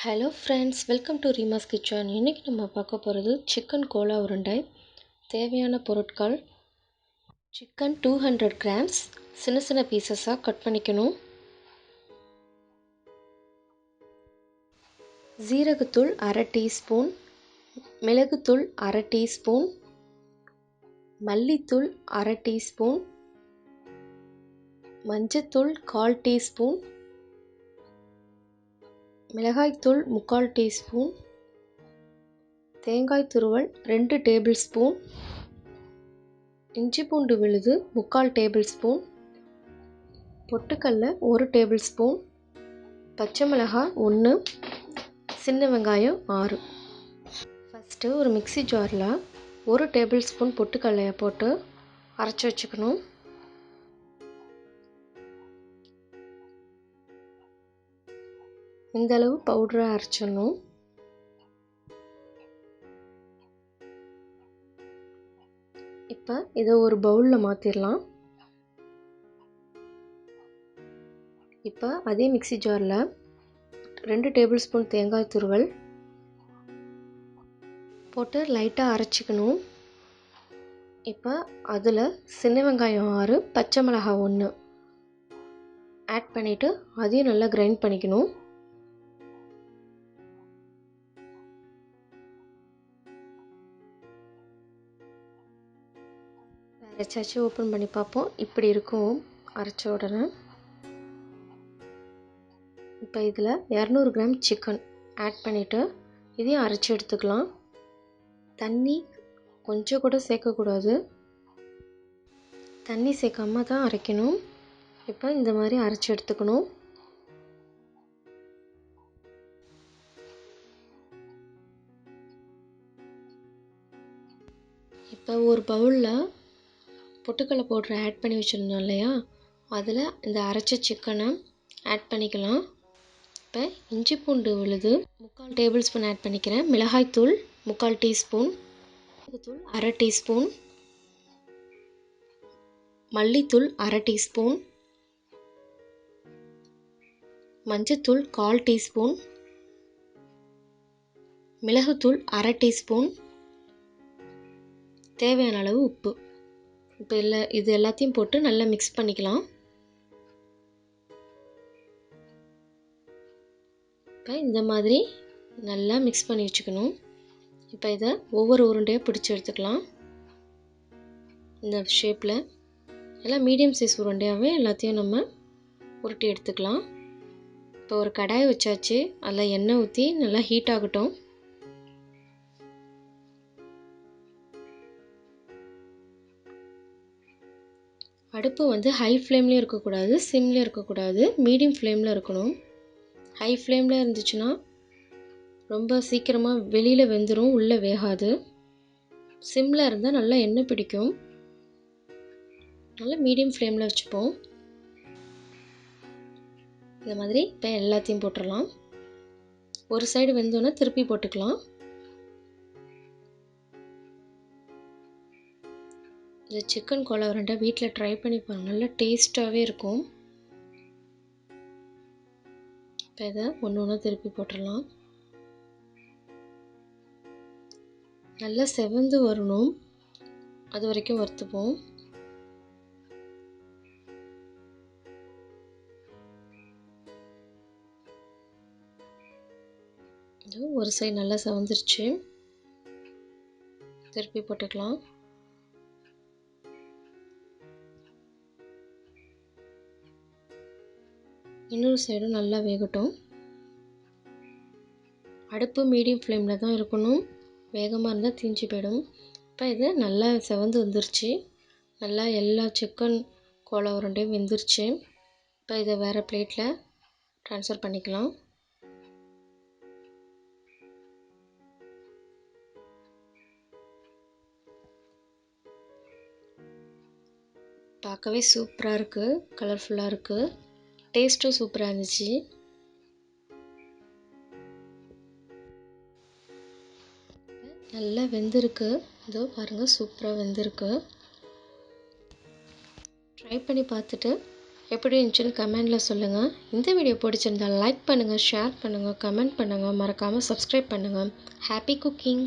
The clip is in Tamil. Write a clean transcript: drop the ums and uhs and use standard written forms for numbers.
Hello friends, welcome to REEMA'S kitchen. இன்னைக்கு நம்ம பார்க்க போகிறது சிக்கன் கோலா உருண்டை. தேவையான பொருட்கள்: சிக்கன் 200 grams சின்ன சின்ன பீசஸாக கட் பண்ணிக்கணும். ஜீரகத்தூள் அரை டீஸ்பூன், மிளகுத்தூள் அரை டீஸ்பூன், மல்லித்தூள் அரை டீஸ்பூன், மஞ்சத்தூள் 1/4 டீஸ்பூன், மிளகாய்த்தூள் 3/4 டீஸ்பூன், தேங்காய் துருவல் 2 டேபிள் ஸ்பூன், இஞ்சி பூண்டு விழுது 3/4 டேபிள் ஸ்பூன், பொட்டுக்கடலை 1 டேபிள் ஸ்பூன், பச்சை மிளகாய் 1, சின்ன வெங்காயம் 6. ஃபஸ்ட்டு ஒரு மிக்ஸி ஜாரில் 1 டேபிள் ஸ்பூன் பொட்டுக்கடலையை போட்டு அரைச்சி வச்சுக்கணும். இந்த அளவு பவுடரை அரைச்சிடணும். இப்போ இதை ஒரு பவுலில் மாற்றிடலாம். இப்போ அதே மிக்ஸி ஜாரில் 2 டேபிள் ஸ்பூன் தேங்காய் துருவல் போட்டு லைட்டாக அரைச்சிக்கணும். இப்போ அதில் சின்ன வெங்காயம் 6, பச்சை மிளகாய் 1 ஆட் பண்ணிவிட்டு அதையும் நல்லா கிரைண்ட் பண்ணிக்கணும். அரைச்சாச்சு, ஓப்பன் பண்ணி பார்ப்போம். இப்படி இருக்கும் அரைச்ச உடனே. இப்போ இதில் 200 கிராம் சிக்கன் ஆட் பண்ணிவிட்டு இதையும் அரைச்சி எடுத்துக்கலாம். தண்ணி கொஞ்சம் கூட சேர்க்கக்கூடாது, தண்ணி சேர்க்காம தான் அரைக்கணும். இப்போ இந்த மாதிரி அரைச்சி எடுத்துக்கணும். இப்போ ஒரு பவுலில் பொட்டுக்கடலை பவுடரை ஆட் பண்ணி வச்சுருந்தோம் இல்லையா, அதில் இந்த அரைச்ச சிக்கனை ஆட் பண்ணிக்கலாம். இப்போ இஞ்சி பூண்டு விழுது 3/4 டேபிள் ஸ்பூன் ஆட் பண்ணிக்கிறேன். மிளகாய்த்தூள் 3/4 டீஸ்பூன், தூள் அரை டீஸ்பூன், மல்லித்தூள் அரை டீஸ்பூன், மஞ்சத்தூள் 1/4 டீஸ்பூன், மிளகுத்தூள் அரை டீஸ்பூன், தேவையான அளவு உப்பு. இப்போ இது எல்லாத்தையும் போட்டு நல்லா மிக்ஸ் பண்ணிக்கலாம். இப்போ இந்த மாதிரி நல்லா மிக்ஸ் பண்ணி வச்சுக்கணும். இப்போ இதை ஒவ்வொரு உருண்டையாக பிடிச்சி எடுத்துக்கலாம். இந்த ஷேப்பில் எல்லாம் மீடியம் சைஸ் உருண்டையாகவே எல்லாத்தையும் நம்ம உருட்டி எடுத்துக்கலாம். இப்போ ஒரு கடாய் வச்சாச்சு, அதில் எண்ணெய் ஊற்றி நல்லா ஹீட் ஆகட்டும். அடுப்பு வந்து ஹை ஃப்ளேம்லேயும் இருக்கக்கூடாது, சிம்லேயும் இருக்கக்கூடாது, மீடியம் ஃப்ளேமில் இருக்கணும். ஹை ஃப்ளேமில் இருந்துச்சுன்னா ரொம்ப சீக்கிரமாக வெளியில் வெந்துடும், உள்ளே வேகாது. சிம்மில் இருந்தால் நல்லா எண்ணெய் பிடிக்கும். நல்லா மீடியம் ஃப்ளேமில் வச்சுப்போம். இந்த மாதிரி இப்போ எல்லாத்தையும் போட்டுடலாம். ஒரு சைடு வெந்தோன்னே திருப்பி போட்டுக்கலாம். இந்த சிக்கன் கோலா உருண்டை வீட்டில் ட்ரை பண்ணி பாருங்கள், நல்லா டேஸ்ட்டாகவே இருக்கும். இப்போ இதை ஒன்று ஒன்றா திருப்பி போட்டுடலாம். நல்லா செவந்து வரணும், அது வரைக்கும் வறுத்துப்போம். ஒரு சைடு நல்லா செவந்துருச்சு, திருப்பி போட்டுக்கலாம். இன்னொரு சைடும் நல்லா வேகட்டும். அடுப்பு மீடியம் ஃப்ளேமில் தான் இருக்கணும், வேகமாக இருந்தால் தீஞ்சு போயிடும். இப்போ இது நல்லா செவந்து வந்துருச்சு, நல்லா எல்லா சிக்கன் கோலா உருண்டையும் வெந்துருச்சு. இப்போ இதை வேறு பிளேட்டில் ட்ரான்ஸ்ஃபர் பண்ணிக்கலாம். பார்க்கவே சூப்பராக இருக்குது, கலர்ஃபுல்லாக இருக்குது, டேஸ்ட்டும் சூப்பராக இருந்துச்சு. நல்லா வெந்திருக்கு, இதோ பாருங்கள், சூப்பராக வெந்திருக்கு. ட்ரை பண்ணி பார்த்துட்டு எப்படி இருந்துச்சுன்னு கமெண்டில் சொல்லுங்கள். இந்த வீடியோ பிடிச்சிருந்தால் லைக் பண்ணுங்கள், ஷேர் பண்ணுங்கள், கமெண்ட் பண்ணுங்கள், மறக்காமல் சப்ஸ்கிரைப் பண்ணுங்கள். Happy cooking!